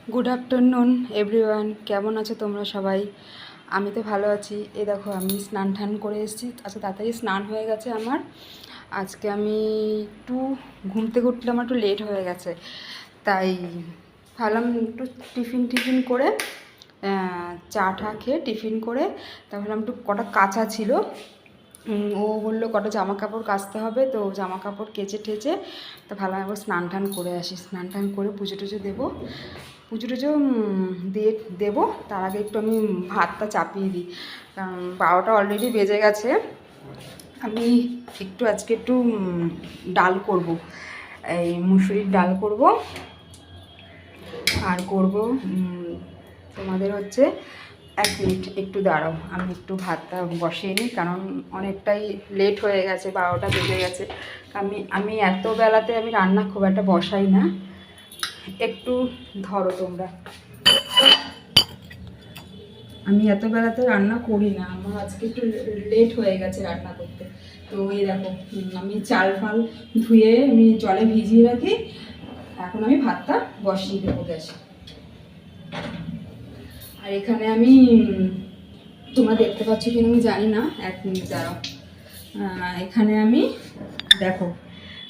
Good afternoon everyone, কেমন আছো তোমরা সবাই? আমি তো ভালো আছি। এই দেখো আমি স্নান টান করে এসেছি। আচ্ছা, তাড়াতাড়ি স্নান হয়ে গেছে আমার। আজকে আমি একটু ঘুম থেকে উঠলে আমার একটু লেট হয়ে গেছে, তাই ভাবলাম একটু টিফিন করে চা টা খেয়ে টিফিন করে তা ভাবলাম একটু কটা কাচা ছিল। ও বললো কটা জামা কাপড় কাচতে হবে, তো জামা কাপড় কেচে ঠেচে তো ভালো একবার স্নান টান করে আসি। স্নান টান করে পুজো টুজো দেবো, পুজো টুজো দিয়ে দেবো। তার আগে একটু আমি ভাতটা চাপিয়ে দিই, কারণ 12টা অলরেডি বেজে গেছে। আমি আজকে একটু ডাল করব, এই মুসুরির ডাল করব। আর করব তোমাদের হচ্ছে 1 মিনিট একটু দাঁড়াও, আমি একটু ভাতটা বসিয়ে নিই, কারণ অনেকটাই লেট হয়ে গেছে, 12টা বেজে গেছে। আমি এত বেলাতে আমি রান্না খুব একটা বসাই না। একটু ধরো তোমরা, আমি এত বেলাতে রান্না করি না, আমার আজকে একটু লেট হয়ে গেছে রান্না করতে। তো এই দেখো আমি চাল ফাল ধুয়ে আমি জলে ভিজিয়ে রাখি, এখন আমি ভাতটা বসিয়ে দেবো গ্যাসে। আর এখানে আমি তোমরা দেখতে পাচ্ছ কিনা আমি জানি না, 1 মিনিট দাঁড়াও। এখানে আমি দেখো,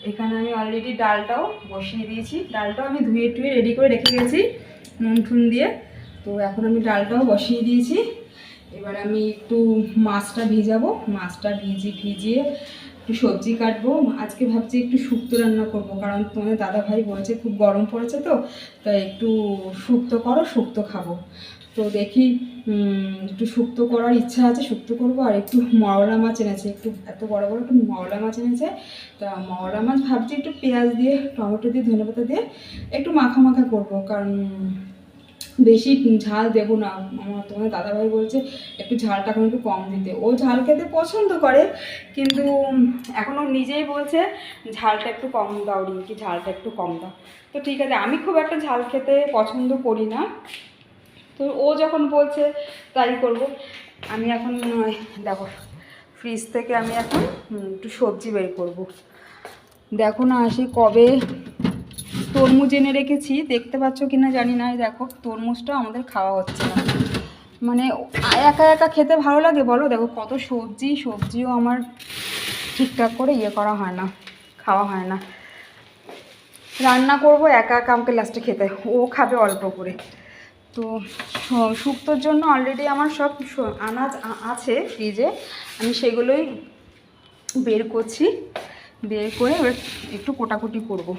এখানে আমি অলরেডি ডালটাও বসিয়ে দিয়েছি। ডালটাও আমি ধুয়ে টুয়ে রেডি করে রেখে গেছি নুন ঠুন দিয়ে। তো এখন আমি ডালটাও বসিয়ে দিয়েছি। এবার আমি একটু মাছটা ভিজাবো, মাছটা ভিজিয়ে একটু সবজি কাটবো। আজকে ভাবছি একটু শুক্তো রান্না করবো, কারণ তোমাদের দাদা ভাই বলছে খুব গরম পড়েছে, তো তাই একটু শুক্তো করো, শুক্তো খাবো। তো দেখি একটু শুক্তো করার ইচ্ছা আছে, শুক্তো করবো। আর একটু মওলা মাছ এনেছে, একটু এত বড় বড় একটু মওলা মাছ এনেছে। তা মওলা মাছ ভাবছি একটু পেঁয়াজ দিয়ে, টমেটো দিয়ে, ধনেপাতা দিয়ে একটু মাখা মাখা করবো, কারণ বেশি ঝাল দেবো না। আমার তোমাদের দাদাভাই বলছে একটু ঝালটা এখন একটু কম দিতে। ও ঝাল খেতে পছন্দ করে, কিন্তু এখনও নিজেই বলছে ঝালটা একটু কম দাও রিঙ্কি, ঝালটা একটু কম দাও। তো ঠিক আছে, আমি খুব একটা ঝাল খেতে পছন্দ করি না, তো ও যখন বলছে তাই করব। আমি এখন দেখো ফ্রিজ থেকে আমি এখন একটু সবজি বের করব। দেখো না, আসি কবে তরমুজ এনে রেখেছি, দেখতে পাচ্ছ কি না জানি না। দেখো তরমুজটা আমাদের খাওয়া হচ্ছে না, মানে একা একা খেতে ভালো লাগে বলো? দেখো কত সবজিও আমার ঠিকঠাক করে করা হয় না, খাওয়া হয় না। রান্না করব একা একা, আমাকে লাস্টে খেতে, ও খাবে অল্প করে। তো শুক্তোর জন্য অলরেডি আমার সব আনাজ আছে ফ্রিজে, আমি সেগুলোই বের করছি। বের করে এবার একটু কোটাকুটি করব।